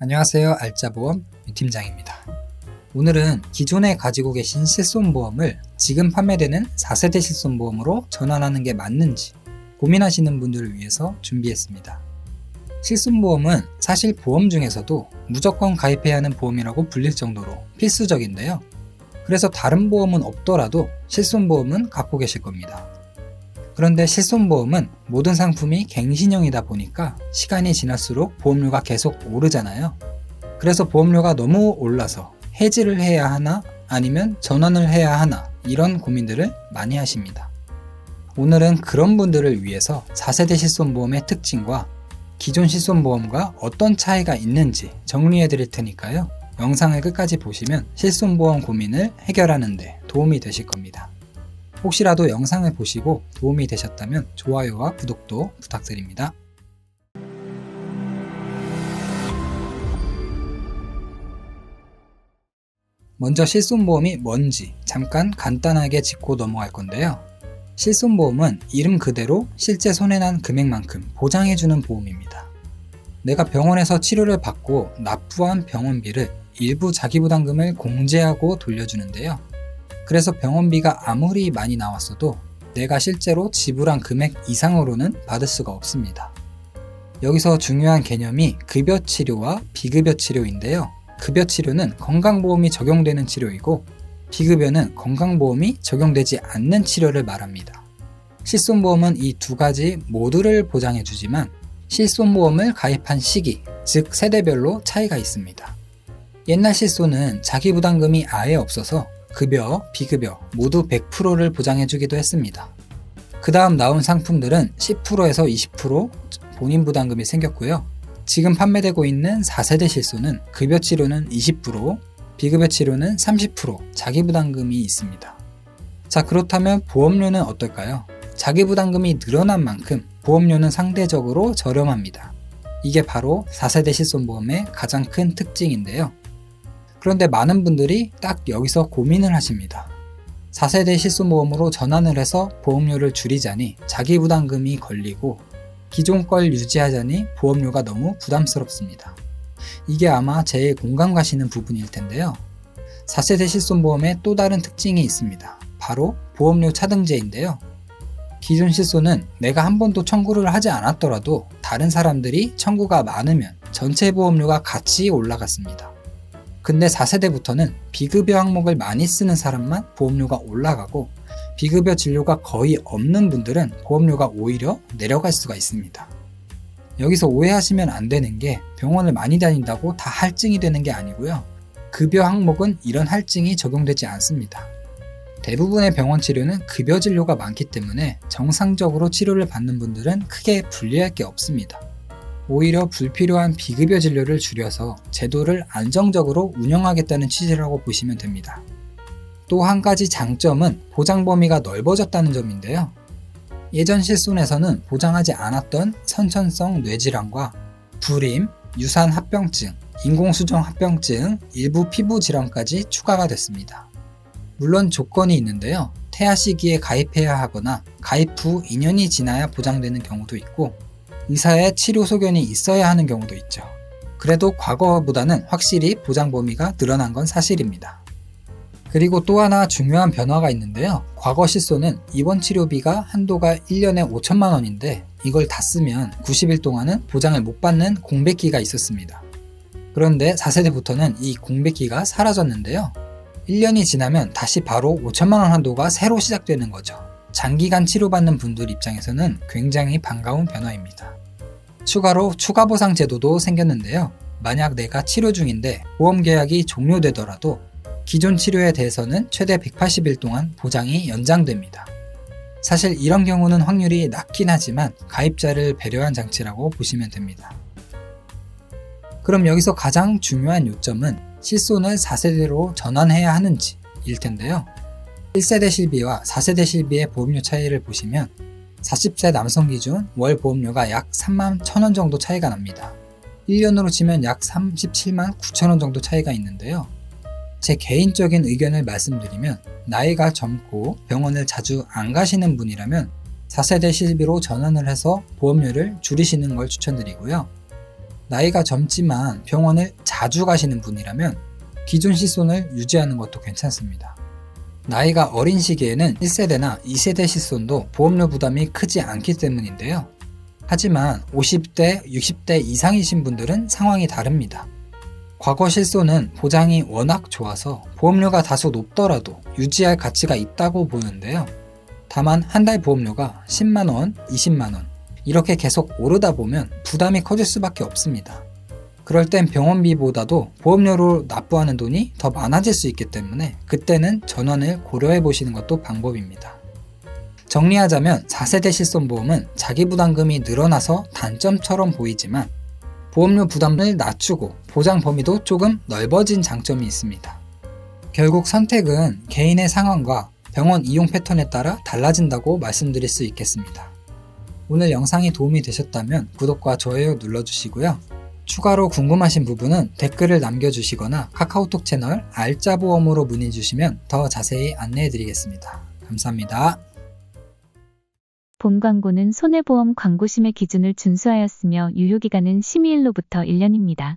안녕하세요. 알짜보험 팀장입니다. 오늘은 기존에 가지고 계신 실손보험을 지금 판매되는 4세대 실손보험으로 전환하는 게 맞는지 고민하시는 분들을 위해서 준비했습니다. 실손보험은 사실 보험 중에서도 무조건 가입해야 하는 보험이라고 불릴 정도로 필수적인데요. 그래서 다른 보험은 없더라도 실손보험은 갖고 계실 겁니다. 그런데 실손보험은 모든 상품이 갱신형이다 보니까 시간이 지날수록 보험료가 계속 오르잖아요. 그래서 보험료가 너무 올라서 해지를 해야 하나 아니면 전환을 해야 하나 이런 고민들을 많이 하십니다. 오늘은 그런 분들을 위해서 4세대 실손보험의 특징과 기존 실손보험과 어떤 차이가 있는지 정리해 드릴 테니까요. 영상을 끝까지 보시면 실손보험 고민을 해결하는 데 도움이 되실 겁니다. 혹시라도 영상을 보시고 도움이 되셨다면 좋아요와 구독도 부탁드립니다. 먼저 실손보험이 뭔지 잠깐 간단하게 짚고 넘어갈 건데요. 실손보험은 이름 그대로 실제 손해난 금액만큼 보장해주는 보험입니다. 내가 병원에서 치료를 받고 납부한 병원비를 일부 자기부담금을 공제하고 돌려주는데요. 그래서 병원비가 아무리 많이 나왔어도 내가 실제로 지불한 금액 이상으로는 받을 수가 없습니다. 여기서 중요한 개념이 급여치료와 비급여치료인데요. 급여치료는 건강보험이 적용되는 치료이고 비급여는 건강보험이 적용되지 않는 치료를 말합니다. 실손보험은 이 두 가지 모두를 보장해주지만 실손보험을 가입한 시기, 즉 세대별로 차이가 있습니다. 옛날 실손은 자기부담금이 아예 없어서 급여, 비급여 모두 100%를 보장해주기도 했습니다. 그 다음 나온 상품들은 10%에서 20% 본인 부담금이 생겼고요. 지금 판매되고 있는 4세대 실손은 급여 치료는 20%, 비급여 치료는 30% 자기부담금이 있습니다. 자, 그렇다면 보험료는 어떨까요? 자기부담금이 늘어난 만큼 보험료는 상대적으로 저렴합니다. 이게 바로 4세대 실손보험의 가장 큰 특징인데요. 그런데 많은 분들이 딱 여기서 고민을 하십니다. 4세대 실손보험으로 전환을 해서 보험료를 줄이자니 자기부담금이 걸리고 기존 걸 유지하자니 보험료가 너무 부담스럽습니다. 이게 아마 제일 공감 가시는 부분일 텐데요. 4세대 실손보험의 또 다른 특징이 있습니다. 바로 보험료 차등제인데요. 기존 실손은 내가 한 번도 청구를 하지 않았더라도 다른 사람들이 청구가 많으면 전체 보험료가 같이 올라갔습니다. 근데 4세대부터는 비급여 항목을 많이 쓰는 사람만 보험료가 올라가고 비급여 진료가 거의 없는 분들은 보험료가 오히려 내려갈 수가 있습니다. 여기서 오해하시면 안 되는 게 병원을 많이 다닌다고 다 할증이 되는 게 아니고요. 급여 항목은 이런 할증이 적용되지 않습니다. 대부분의 병원 치료는 급여 진료가 많기 때문에 정상적으로 치료를 받는 분들은 크게 불리할 게 없습니다. 오히려 불필요한 비급여 진료를 줄여서 제도를 안정적으로 운영하겠다는 취지라고 보시면 됩니다. 또 한 가지 장점은 보장 범위가 넓어졌다는 점인데요. 예전 실손에서는 보장하지 않았던 선천성 뇌질환과 불임, 유산 합병증, 인공수정 합병증, 일부 피부 질환까지 추가가 됐습니다. 물론 조건이 있는데요. 태아 시기에 가입해야 하거나 가입 후 2년이 지나야 보장되는 경우도 있고 의사의 치료 소견이 있어야 하는 경우도 있죠. 그래도 과거보다는 확실히 보장 범위가 늘어난 건 사실입니다. 그리고 또 하나 중요한 변화가 있는데요. 과거 실손은 입원 치료비가 한도가 1년에 5천만 원인데 이걸 다 쓰면 90일 동안은 보장을 못 받는 공백기가 있었습니다. 그런데 4세대부터는 이 공백기가 사라졌는데요. 1년이 지나면 다시 바로 5천만 원 한도가 새로 시작되는 거죠. 장기간 치료받는 분들 입장에서는 굉장히 반가운 변화입니다. 추가로 추가보상 제도도 생겼는데요. 만약 내가 치료 중인데 보험 계약이 종료되더라도 기존 치료에 대해서는 최대 180일 동안 보장이 연장됩니다. 사실 이런 경우는 확률이 낮긴 하지만 가입자를 배려한 장치라고 보시면 됩니다. 그럼 여기서 가장 중요한 요점은 실손을 4세대로 전환해야 하는지 일 텐데요. 1세대 실비와 4세대 실비의 보험료 차이를 보시면 40세 남성 기준 월 보험료가 약 3만 1,000원 정도 차이가 납니다. 1년으로 치면 약 37만 9천원 정도 차이가 있는데요. 제 개인적인 의견을 말씀드리면 나이가 젊고 병원을 자주 안 가시는 분이라면 4세대 실비로 전환을 해서 보험료를 줄이시는 걸 추천드리고요. 나이가 젊지만 병원을 자주 가시는 분이라면 기존 실손을 유지하는 것도 괜찮습니다. 나이가 어린 시기에는 1세대나 2세대 실손도 보험료 부담이 크지 않기 때문인데요. 하지만 50대, 60대 이상이신 분들은 상황이 다릅니다. 과거 실손은 보장이 워낙 좋아서 보험료가 다소 높더라도 유지할 가치가 있다고 보는데요. 다만 한 달 보험료가 10만원, 20만원 이렇게 계속 오르다 보면 부담이 커질 수밖에 없습니다. 그럴 땐 병원비보다도 보험료로 납부하는 돈이 더 많아질 수 있기 때문에 그때는 전환을 고려해 보시는 것도 방법입니다. 정리하자면 4세대 실손보험은 자기부담금이 늘어나서 단점처럼 보이지만 보험료 부담을 낮추고 보장 범위도 조금 넓어진 장점이 있습니다. 결국 선택은 개인의 상황과 병원 이용 패턴에 따라 달라진다고 말씀드릴 수 있겠습니다. 오늘 영상이 도움이 되셨다면 구독과 좋아요 눌러주시고요. 추가로 궁금하신 부분은 댓글을 남겨주시거나 카카오톡 채널 알짜보험으로 문의주시면 더 자세히 안내해드리겠습니다. 감사합니다. 본 광고는 손해보험 광고심의 기준을 준수하였으며 유효기간은 심의일로부터 1년입니다.